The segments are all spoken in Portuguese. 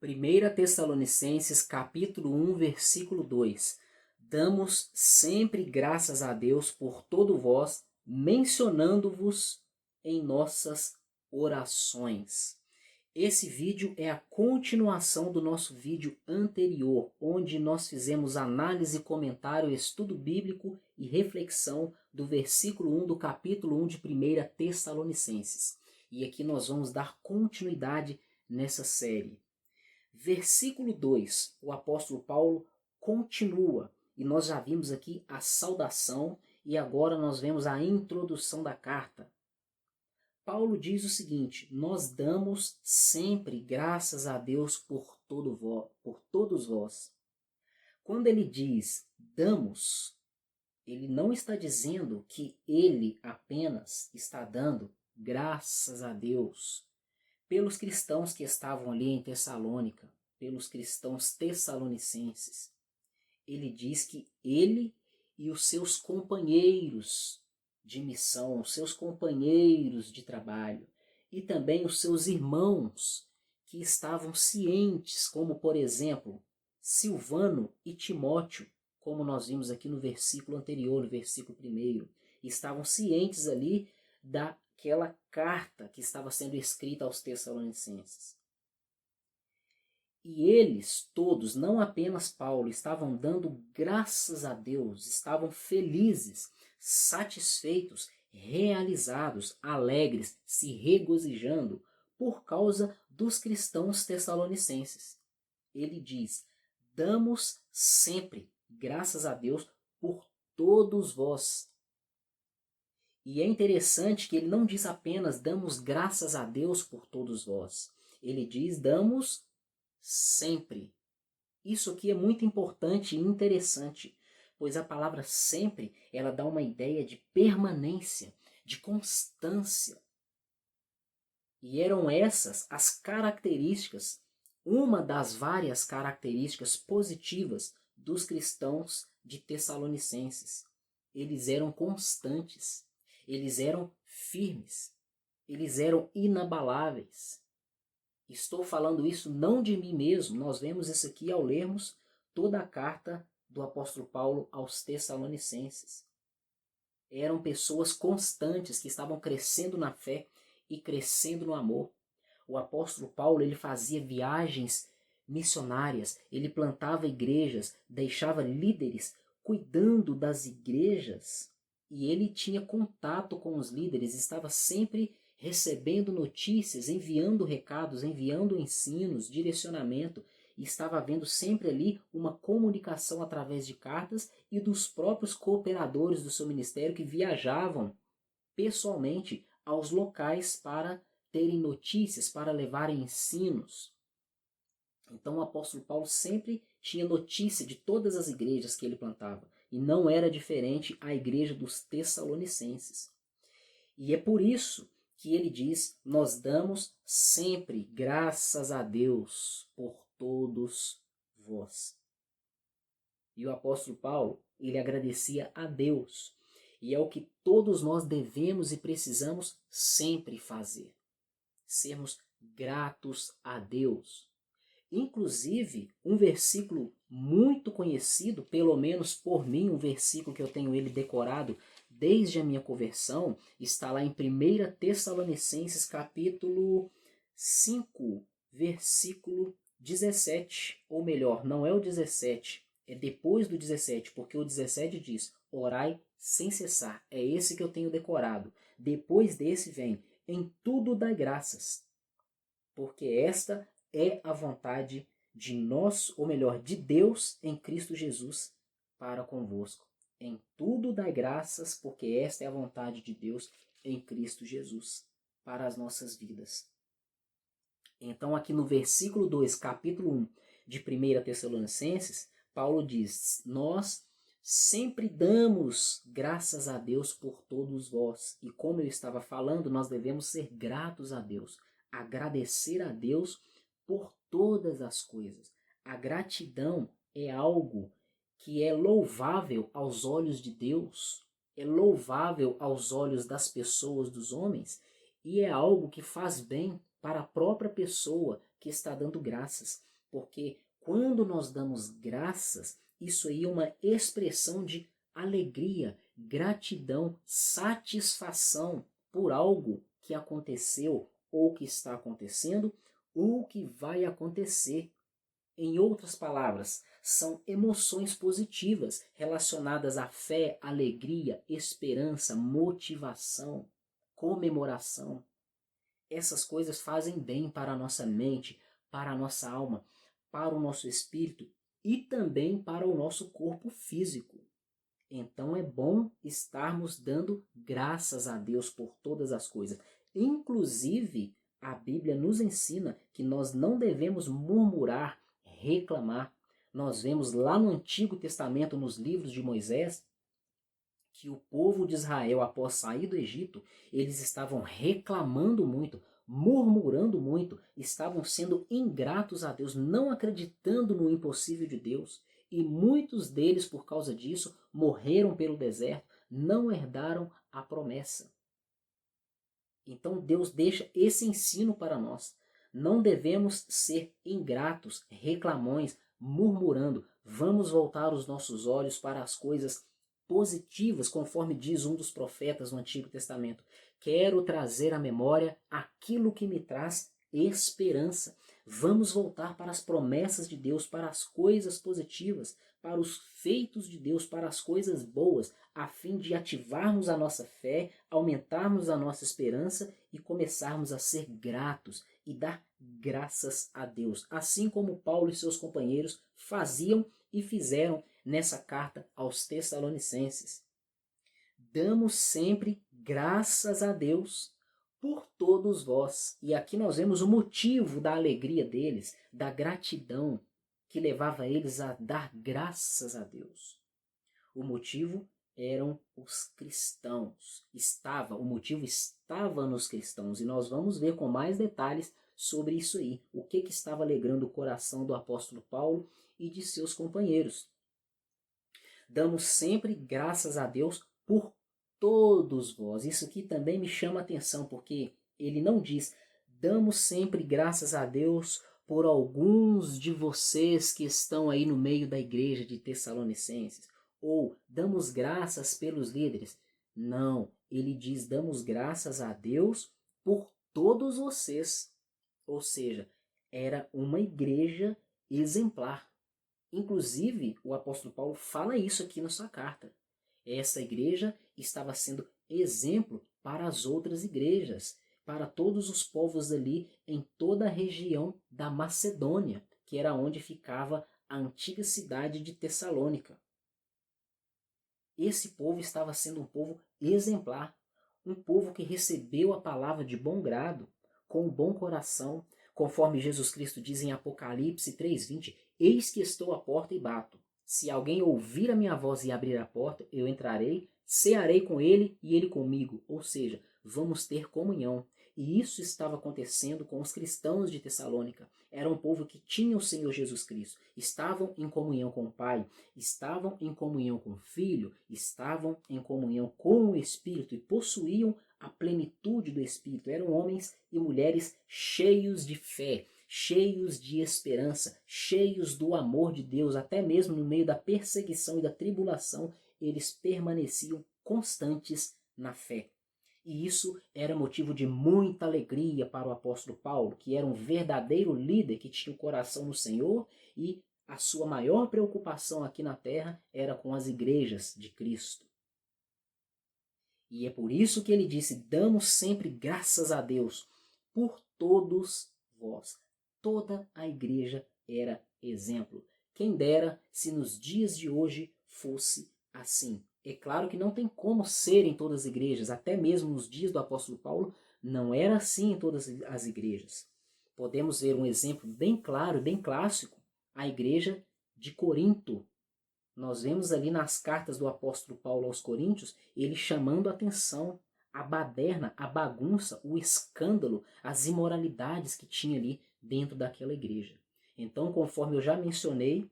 1 Tessalonicenses capítulo 1, versículo 2. Damos sempre graças a Deus por todo vós, mencionando-vos em nossas orações. Esse vídeo é a continuação do nosso vídeo anterior, onde nós fizemos análise, comentário, estudo bíblico e reflexão do versículo 1 do capítulo 1 de 1 Tessalonicenses. E aqui nós vamos dar continuidade nessa série. Versículo 2, o apóstolo Paulo continua, e nós já vimos aqui a saudação, e agora nós vemos a introdução da carta. Paulo diz o seguinte: nós damos sempre graças a Deus por todos vós. Quando ele diz damos, ele não está dizendo que ele apenas está dando graças a Deus pelos cristãos que estavam ali em Tessalônica, pelos cristãos tessalonicenses. Ele diz que ele e os seus companheiros de missão, os seus companheiros de trabalho e também os seus irmãos que estavam cientes, como por exemplo, Silvano e Timóteo, como nós vimos aqui no versículo anterior, no versículo 1, estavam cientes ali daquela carta que estava sendo escrita aos Tessalonicenses. E eles todos, não apenas Paulo, estavam dando graças a Deus, estavam felizes, satisfeitos, realizados, alegres, se regozijando por causa dos cristãos tessalonicenses. Ele diz: damos sempre graças a Deus por todos vós. E é interessante que ele não diz apenas damos graças a Deus por todos vós. Ele diz damos sempre. Isso aqui é muito importante e interessante, pois a palavra sempre, ela dá uma ideia de permanência, de constância. E eram essas as características, uma das várias características positivas dos cristãos de Tessalonicenses. Eles eram constantes, eles eram firmes, eles eram inabaláveis. Estou falando isso não de mim mesmo, nós vemos isso aqui ao lermos toda a carta do apóstolo Paulo aos Tessalonicenses. Eram pessoas constantes que estavam crescendo na fé e crescendo no amor. O apóstolo Paulo, ele fazia viagens missionárias, ele plantava igrejas, deixava líderes cuidando das igrejas e ele tinha contato com os líderes, estava sempre recebendo notícias, enviando recados, enviando ensinos, direcionamento, e estava havendo sempre ali uma comunicação através de cartas e dos próprios cooperadores do seu ministério que viajavam pessoalmente aos locais para terem notícias, para levarem ensinos. Então o apóstolo Paulo sempre tinha notícia de todas as igrejas que ele plantava, e não era diferente a igreja dos Tessalonicenses. E é por isso que ele diz: nós damos sempre graças a Deus por todos vós. E o apóstolo Paulo, ele agradecia a Deus. E é o que todos nós devemos e precisamos sempre fazer. Sermos gratos a Deus. Inclusive, um versículo muito conhecido, pelo menos por mim, um versículo que eu tenho ele decorado desde a minha conversão, está lá em 1 Tessalonicenses capítulo 5, versículo 17. Ou melhor, não é o 17, é depois do 17, porque o 17 diz: orai sem cessar. É esse que eu tenho decorado. Depois desse vem: em tudo dai graças, porque esta é a vontade de nós, ou melhor, de Deus em Cristo Jesus para convosco. Em tudo dai graças, porque esta é a vontade de Deus em Cristo Jesus para as nossas vidas. Então aqui no versículo 2, capítulo 1 de 1 Tessalonicenses, Paulo diz: nós sempre damos graças a Deus por todos vós. E como eu estava falando, nós devemos ser gratos a Deus, agradecer a Deus por todas as coisas. A gratidão é algo que é louvável aos olhos de Deus, é louvável aos olhos das pessoas, dos homens, e é algo que faz bem para a própria pessoa que está dando graças. porque quando nós damos graças, isso aí é uma expressão de alegria, gratidão, satisfação por algo que aconteceu ou que está acontecendo ou que vai acontecer. Em outras palavras, são emoções positivas relacionadas à fé, alegria, esperança, motivação, comemoração. Essas coisas fazem bem para a nossa mente, para a nossa alma, para o nosso espírito e também para o nosso corpo físico. Então é bom estarmos dando graças a Deus por todas as coisas. Inclusive, a Bíblia nos ensina que nós não devemos murmurar, reclamar. Nós vemos lá no Antigo Testamento, nos livros de Moisés, que o povo de Israel, após sair do Egito, eles estavam reclamando muito, murmurando muito, estavam sendo ingratos a Deus, não acreditando no impossível de Deus. E muitos deles, por causa disso, morreram pelo deserto, não herdaram a promessa. Então Deus deixa esse ensino para nós. Não devemos ser ingratos, reclamões, murmurando. Vamos voltar os nossos olhos para as coisas positivas, conforme diz um dos profetas no Antigo Testamento. Quero trazer à memória aquilo que me traz esperança. Vamos voltar para as promessas de Deus, para as coisas positivas, para os feitos de Deus, para as coisas boas, a fim de ativarmos a nossa fé, aumentarmos a nossa esperança e começarmos a ser gratos e dar graças a Deus, assim como Paulo e seus companheiros faziam e fizeram nessa carta aos Tessalonicenses. Damos sempre graças a Deus por todos vós. E aqui nós vemos o motivo da alegria deles, da gratidão que levava eles a dar graças a Deus. O motivo eram os cristãos. O motivo estava nos cristãos. E nós vamos ver com mais detalhes sobre isso aí. O que estava alegrando o coração do apóstolo Paulo e de seus companheiros. Damos sempre graças a Deus por todos vós. Isso aqui também me chama a atenção, porque ele não diz, damos sempre graças a Deus por alguns de vocês que estão aí no meio da igreja de Tessalonicenses, ou damos graças pelos líderes. Não, ele diz, damos graças a Deus por todos vocês. Ou seja, era uma igreja exemplar. Inclusive, o apóstolo Paulo fala isso aqui na sua carta. Essa igreja estava sendo exemplo para as outras igrejas, para todos os povos ali em toda a região da Macedônia, que era onde ficava a antiga cidade de Tessalônica. Esse povo estava sendo um povo exemplar, um povo que recebeu a palavra de bom grado, com um bom coração, conforme Jesus Cristo diz em Apocalipse 3:20, eis que estou à porta e bato. Se alguém ouvir a minha voz e abrir a porta, eu entrarei, cearei com ele e ele comigo. Ou seja, vamos ter comunhão. E isso estava acontecendo com os cristãos de Tessalônica. Era um povo que tinha o Senhor Jesus Cristo. Estavam em comunhão com o Pai, estavam em comunhão com o Filho, estavam em comunhão com o Espírito e possuíam a plenitude do Espírito. Eram homens e mulheres cheios de fé, cheios de esperança, cheios do amor de Deus. Até mesmo no meio da perseguição e da tribulação, eles permaneciam constantes na fé. E isso era motivo de muita alegria para o apóstolo Paulo, que era um verdadeiro líder que tinha o coração no Senhor, e a sua maior preocupação aqui na terra era com as igrejas de Cristo. E é por isso que ele disse, damos sempre graças a Deus por todos vós. Toda a igreja era exemplo. Quem dera se nos dias de hoje fosse assim. É claro que não tem como ser em todas as igrejas, até mesmo nos dias do apóstolo Paulo, não era assim em todas as igrejas. Podemos ver um exemplo bem claro, bem clássico, a igreja de Corinto. Nós vemos ali nas cartas do apóstolo Paulo aos Coríntios, ele chamando a atenção, a baderna, a bagunça, o escândalo, as imoralidades que tinha ali dentro daquela igreja. Então, conforme eu já mencionei,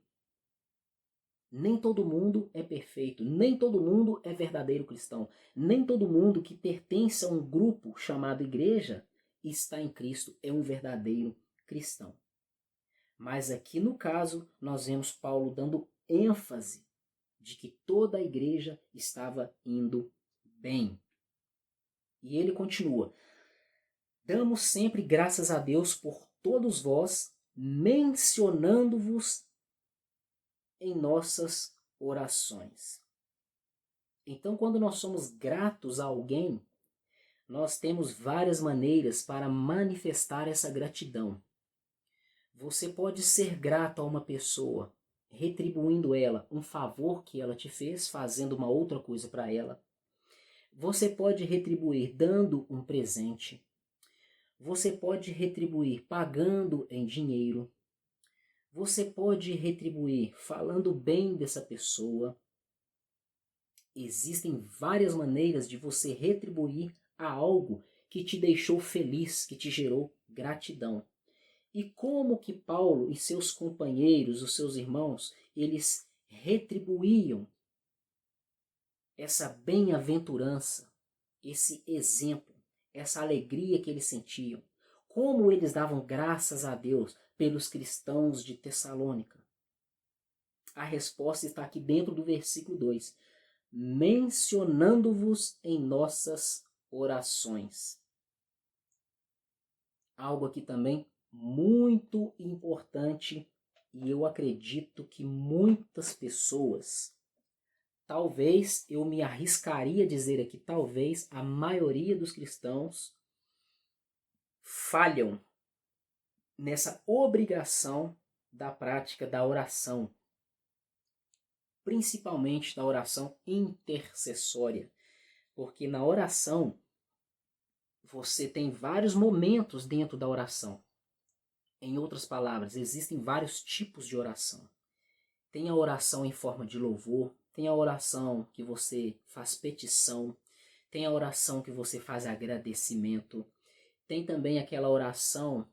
nem todo mundo é perfeito, nem todo mundo é verdadeiro cristão, nem todo mundo que pertence a um grupo chamado igreja está em Cristo, é um verdadeiro cristão. Mas aqui no caso, nós vemos Paulo dando ênfase de que toda a igreja estava indo bem. E ele continua: damos sempre graças a Deus por todos vós, mencionando-vos em nossas orações. Então, quando nós somos gratos a alguém, nós temos várias maneiras para manifestar essa gratidão. Você pode ser grato a uma pessoa, retribuindo ela um favor que ela te fez, fazendo uma outra coisa para ela. Você pode retribuir dando um presente. Você pode retribuir pagando em dinheiro. Você pode retribuir falando bem dessa pessoa. Existem várias maneiras de você retribuir a algo que te deixou feliz, que te gerou gratidão. E como que Paulo e seus companheiros, os seus irmãos, eles retribuíam essa bem-aventurança, esse exemplo, essa alegria que eles sentiam? Como eles davam graças a Deus pelos cristãos de Tessalônica? A resposta está aqui dentro do versículo 2. Mencionando-vos em nossas orações. Algo aqui também muito importante, e eu acredito que muitas pessoas, talvez eu me arriscaria a dizer aqui, talvez a maioria dos cristãos falham nessa obrigação da prática da oração, principalmente da oração intercessória, porque na oração você tem vários momentos dentro da oração. Em outras palavras, existem vários tipos de oração. Tem a oração em forma de louvor, tem a oração que você faz petição, tem a oração que você faz agradecimento, tem também aquela oração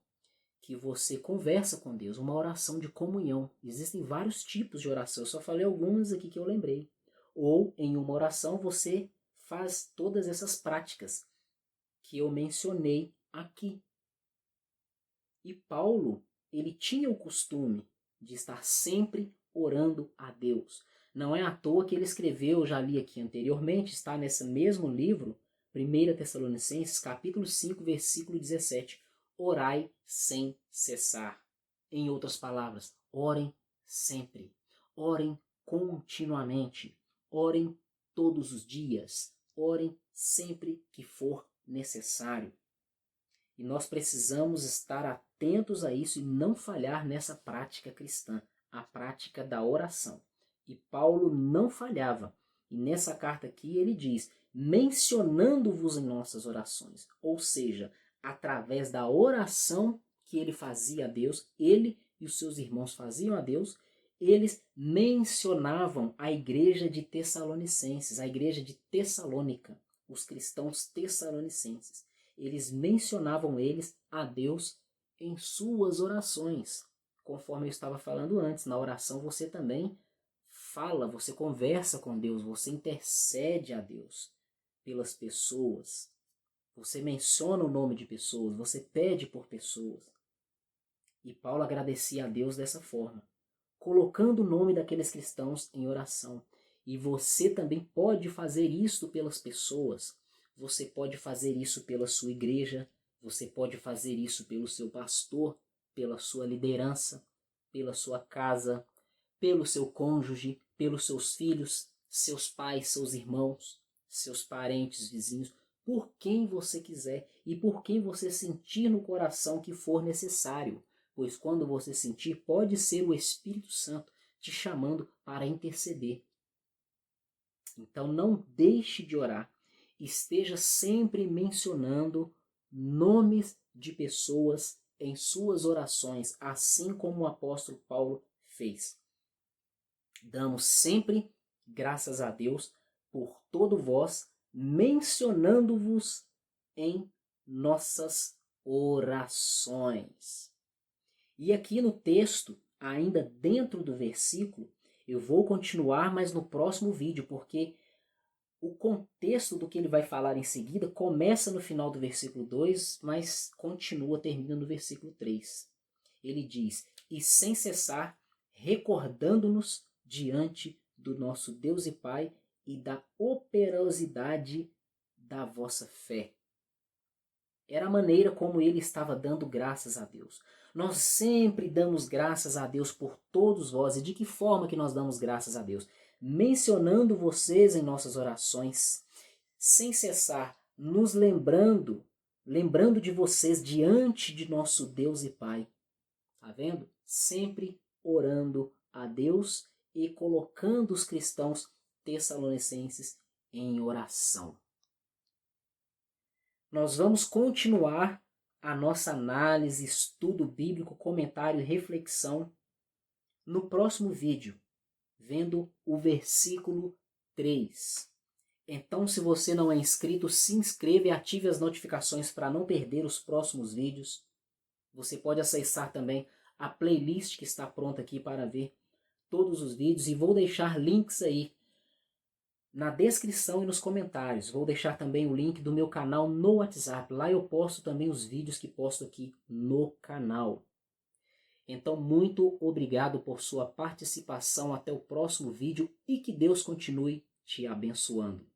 que você conversa com Deus, uma oração de comunhão. Existem vários tipos de oração, eu só falei algumas aqui que eu lembrei. Ou em uma oração você faz todas essas práticas que eu mencionei aqui. E Paulo, ele tinha o costume de estar sempre orando a Deus. Não é à toa que ele escreveu, já li aqui anteriormente, está nesse mesmo livro, 1 Tessalonicenses, capítulo 5, versículo 17. Orai sem cessar. Em outras palavras, orem sempre. Orem continuamente. Orem todos os dias. Orem sempre que for necessário. E nós precisamos estar atentos a isso e não falhar nessa prática cristã, a prática da oração. E Paulo não falhava. E nessa carta aqui ele diz, mencionando-vos em nossas orações. Ou seja, através da oração que ele fazia a Deus, ele e os seus irmãos faziam a Deus, eles mencionavam a igreja de Tessalonicenses, a igreja de Tessalônica, os cristãos tessalonicenses. Eles mencionavam eles a Deus em suas orações. Conforme eu estava falando antes, na oração você também fala, você conversa com Deus, você intercede a Deus pelas pessoas. Você menciona o nome de pessoas, você pede por pessoas. E Paulo agradecia a Deus dessa forma, colocando o nome daqueles cristãos em oração. E você também pode fazer isso pelas pessoas. Você pode fazer isso pela sua igreja, você pode fazer isso pelo seu pastor, pela sua liderança, pela sua casa, pelo seu cônjuge, pelos seus filhos, seus pais, seus irmãos, seus parentes, vizinhos, por quem você quiser e por quem você sentir no coração que for necessário, pois quando você sentir, pode ser o Espírito Santo te chamando para interceder. Então não deixe de orar. Esteja sempre mencionando nomes de pessoas em suas orações, assim como o apóstolo Paulo fez. Damos sempre graças a Deus por todo vós, mencionando-vos em nossas orações. E aqui no texto, ainda dentro do versículo, eu vou continuar, mas no próximo vídeo, porque o contexto do que ele vai falar em seguida começa no final do versículo 2, mas termina no versículo 3. Ele diz, e sem cessar recordando-nos diante do nosso Deus e Pai e da operosidade da vossa fé. Era a maneira como ele estava dando graças a Deus. Nós sempre damos graças a Deus por todos vós. E de que forma que nós damos graças a Deus? Mencionando vocês em nossas orações, sem cessar, nos lembrando de vocês diante de nosso Deus e Pai. Tá vendo? Sempre orando a Deus e colocando os cristãos tessalonicenses em oração. Nós vamos continuar a nossa análise, estudo bíblico, comentário e reflexão no próximo vídeo, vendo o versículo 3. Então, se você não é inscrito, se inscreva e ative as notificações para não perder os próximos vídeos. Você pode acessar também a playlist que está pronta aqui para ver todos os vídeos e vou deixar links aí na descrição e nos comentários. Vou deixar também o link do meu canal no WhatsApp. Lá eu posto também os vídeos que posto aqui no canal. Então, muito obrigado por sua participação. Até o próximo vídeo e que Deus continue te abençoando.